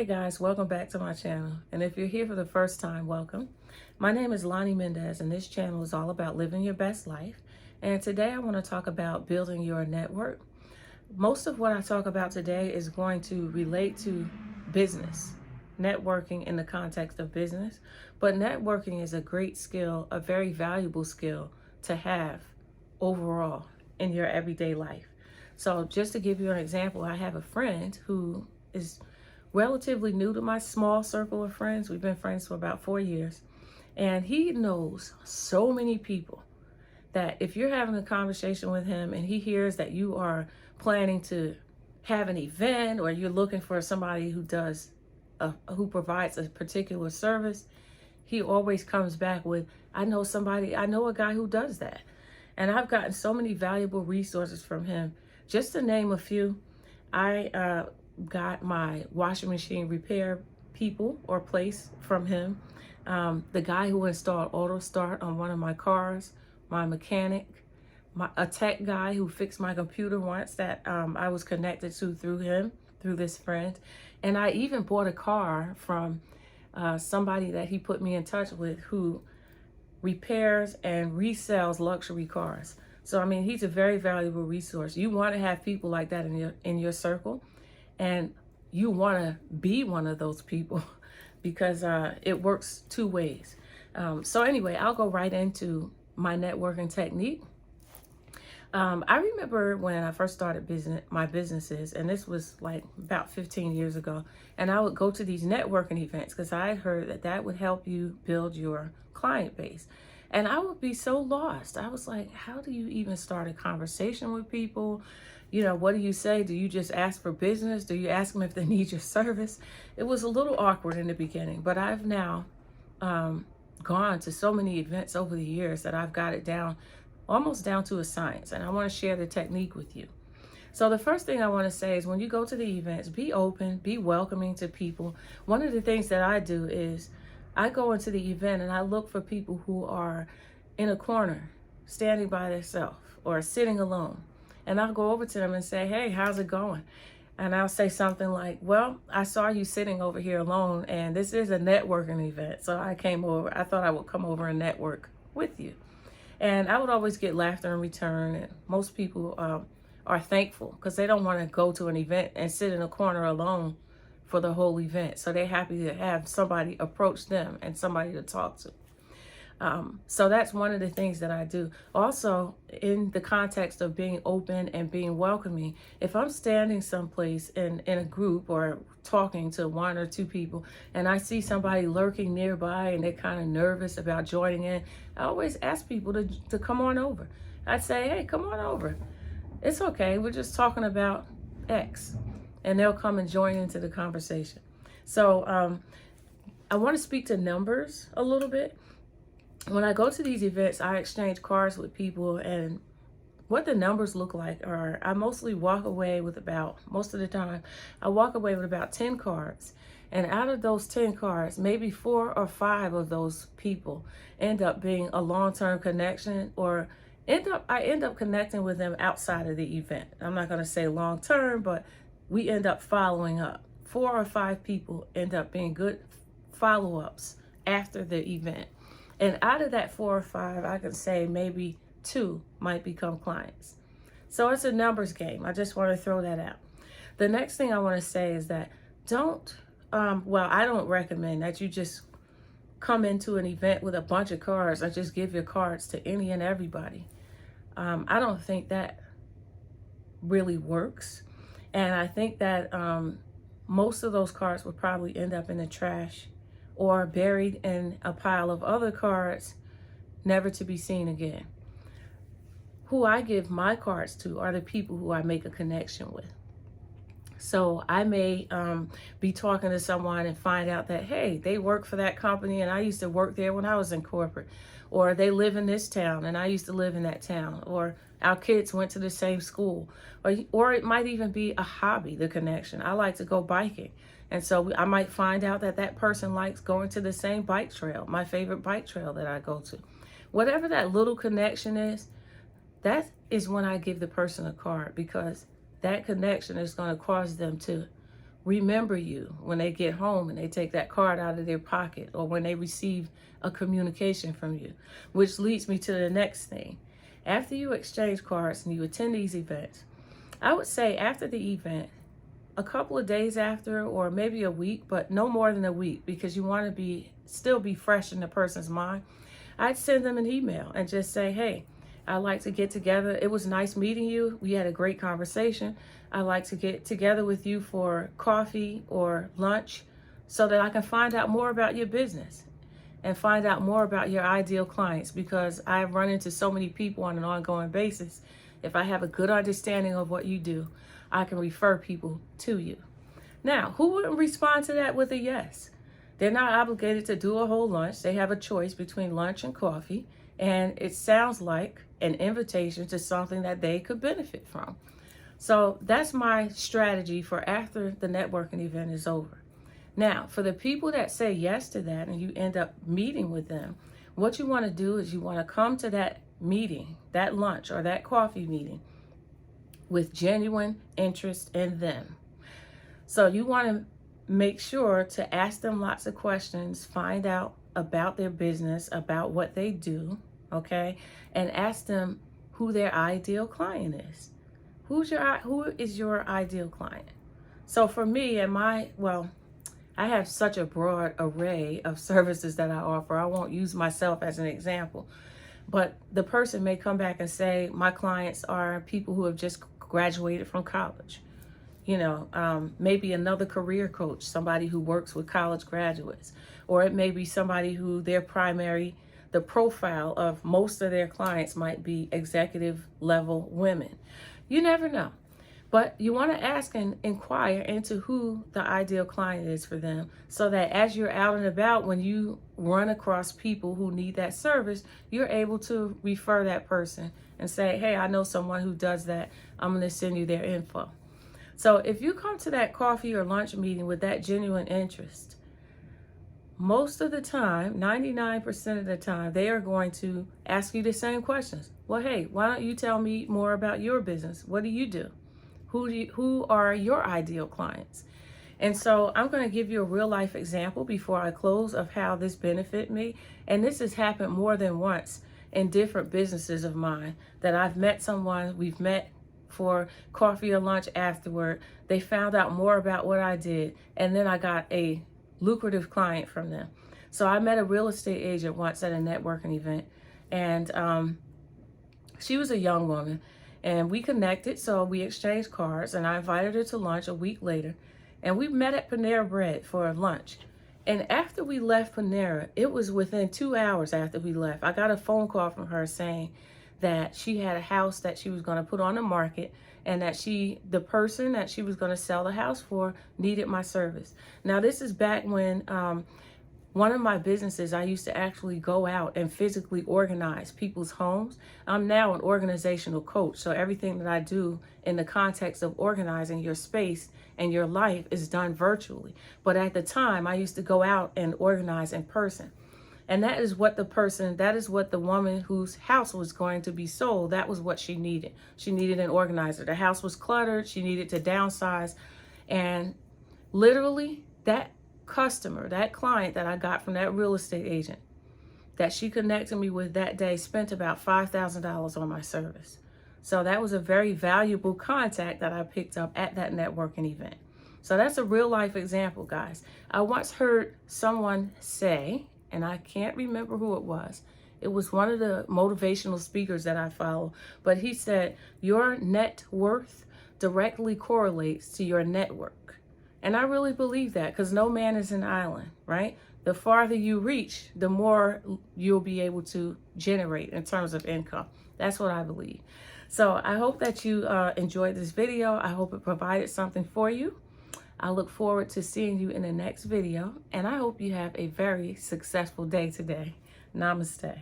Hey guys, welcome back to my channel. And if you're here for the first time, welcome. My name is Lonnie Mendez, and this channel is all about living your best life. And today I want to talk about building your network. Most of what I talk about today is going to relate to business, networking in the context of business. But networking is a great skill, a very valuable skill to have overall in your everyday life. So just to give you an example, I have a friend who is relatively new to my small circle of friends. We've been friends for about 4 years. And he knows so many people that if you're having a conversation with him and he hears that you are planning to have an event or you're looking for somebody who provides a particular service, he always comes back with, I know a guy who does that. And I've gotten so many valuable resources from him. Just to name a few, I got my washing machine repair people or place from him. The guy who installed auto start on one of my cars, my mechanic, a tech guy who fixed my computer once that I was connected to through him, through this friend. And I even bought a car from somebody that he put me in touch with who repairs and resells luxury cars. So, I mean, he's a very valuable resource. You want to have people like that in your circle. And you want to be one of those people because it works two ways. So anyway, I'll go right into my networking technique. I remember when I first started my businesses, and this was like about 15 years ago, and I would go to these networking events because I had heard that would help you build your client base. And I would be so lost. I was like, how do you even start a conversation with people? You know, what do you say? Do you just ask for business? Do you ask them if they need your service? It was a little awkward in the beginning, but I've now gone to so many events over the years that I've got it down, almost down to a science. And I want to share the technique with you. So the first thing I want to say is when you go to the events, be open, be welcoming to people. One of the things that I do is I go into the event and I look for people who are in a corner, standing by themselves or sitting alone. And I'll go over to them and say, hey, how's it going? And I'll say something like, well, I saw you sitting over here alone and this is a networking event. So I came over, I thought I would come over and network with you. And I would always get laughter in return. And most people are thankful because they don't want to go to an event and sit in a corner alone for the whole event. So they're happy to have somebody approach them and somebody to talk to. So that's one of the things that I do. Also, in the context of being open and being welcoming, if I'm standing someplace in a group or talking to one or two people and I see somebody lurking nearby and they're kind of nervous about joining in, I always ask people to come on over. I'd say, hey, come on over. It's okay. We're just talking about X. And they'll come and join into the conversation. So I want to speak to numbers a little bit. When I go to these events, I exchange cards with people, and what the numbers look like are I mostly walk away with most of the time, I walk away with about 10 cards. And out of those 10 cards, maybe 4 or 5 of those people end up being a long-term connection or I end up connecting with them outside of the event. I'm not going to say long-term, but we end up following up. 4 or 5 people end up being good follow-ups after the event. And out of that 4 or 5, I can say maybe 2 might become clients. So it's a numbers game. I just want to throw that out. The next thing I want to say is that I don't recommend that you just come into an event with a bunch of cards and just give your cards to any and everybody. I don't think that really works. And I think that most of those cards would probably end up in the trash or buried in a pile of other cards, never to be seen again. Who I give my cards to are the people who I make a connection with. So I may be talking to someone and find out that, hey, they work for that company and I used to work there when I was in corporate. Or they live in this town and I used to live in that town. Or our kids went to the same school. Or it might even be a hobby, the connection. I like to go biking. And so I might find out that person likes going to the same bike trail, my favorite bike trail that I go to. Whatever that little connection is, that is when I give the person a card, because that connection is going to cause them to remember you when they get home and they take that card out of their pocket, or when they receive a communication from you. Which leads me to the next thing. After you exchange cards and you attend these events, I would say after the event, a couple of days after, or maybe a week, but no more than a week, because you want to still be fresh in the person's mind, I'd send them an email and just say, hey, I'd like to get together. It was nice meeting you. We had a great conversation. I'd like to get together with you for coffee or lunch so that I can find out more about your business and find out more about your ideal clients, because I run into so many people on an ongoing basis. If I have a good understanding of what you do, I can refer people to you. Now, who wouldn't respond to that with a yes? They're not obligated to do a whole lunch. They have a choice between lunch and coffee, and it sounds like an invitation to something that they could benefit from. So that's my strategy for after the networking event is over. Now, for the people that say yes to that and you end up meeting with them, what you want to do is you want to come to that meeting, that lunch or that coffee meeting, with genuine interest in them. So you want to make sure to ask them lots of questions, find out about their business, about what they do, okay? And ask them who their ideal client is. Who is your ideal client? So for me and I have such a broad array of services that I offer. I won't use myself as an example, but the person may come back and say, my clients are people who have just graduated from college. Maybe another career coach, somebody who works with college graduates, or it may be somebody who the profile of most of their clients might be executive level women. You never know. But you want to ask and inquire into who the ideal client is for them, so that as you're out and about, when you run across people who need that service, you're able to refer that person and say, hey, I know someone who does that. I'm going to send you their info. So if you come to that coffee or lunch meeting with that genuine interest, most of the time, 99% of the time, they are going to ask you the same questions. Well, hey, why don't you tell me more about your business? What do you do? Who are your ideal clients? And so I'm going to give you a real life example before I close of how this benefit me. And this has happened more than once in different businesses of mine, that I've met someone, we've met for coffee or lunch afterward. They found out more about what I did, and then I got a lucrative client from them. So I met a real estate agent once at a networking event, and she was a young woman, and we connected. So we exchanged cards, and I invited her to lunch a week later, and we met at Panera Bread for lunch. And after we left Panera, it was within 2 hours after we left, I got a phone call from her saying that she had a house that she was going to put on the market, and that the person that she was going to sell the house for needed my service. Now, this is back when one of my businesses, I used to actually go out and physically organize people's homes. I'm now an organizational coach, so everything that I do in the context of organizing your space and your life is done virtually. But at the time, I used to go out and organize in person. And that is what the woman whose house was going to be sold, that was what she needed. She needed an organizer. The house was cluttered. She needed to downsize. And literally that customer, that client that I got from that real estate agent that she connected me with that day spent about $5,000 on my service. So that was a very valuable contact that I picked up at that networking event. So that's a real life example, guys. I once heard someone say, and I can't remember who it was. It was one of the motivational speakers that I follow, but he said, your net worth directly correlates to your network. And I really believe that, because no man is an island, right? The farther you reach, the more you'll be able to generate in terms of income. That's what I believe. So I hope that you enjoyed this video. I hope it provided something for you. I look forward to seeing you in the next video, and I hope you have a very successful day today. Namaste.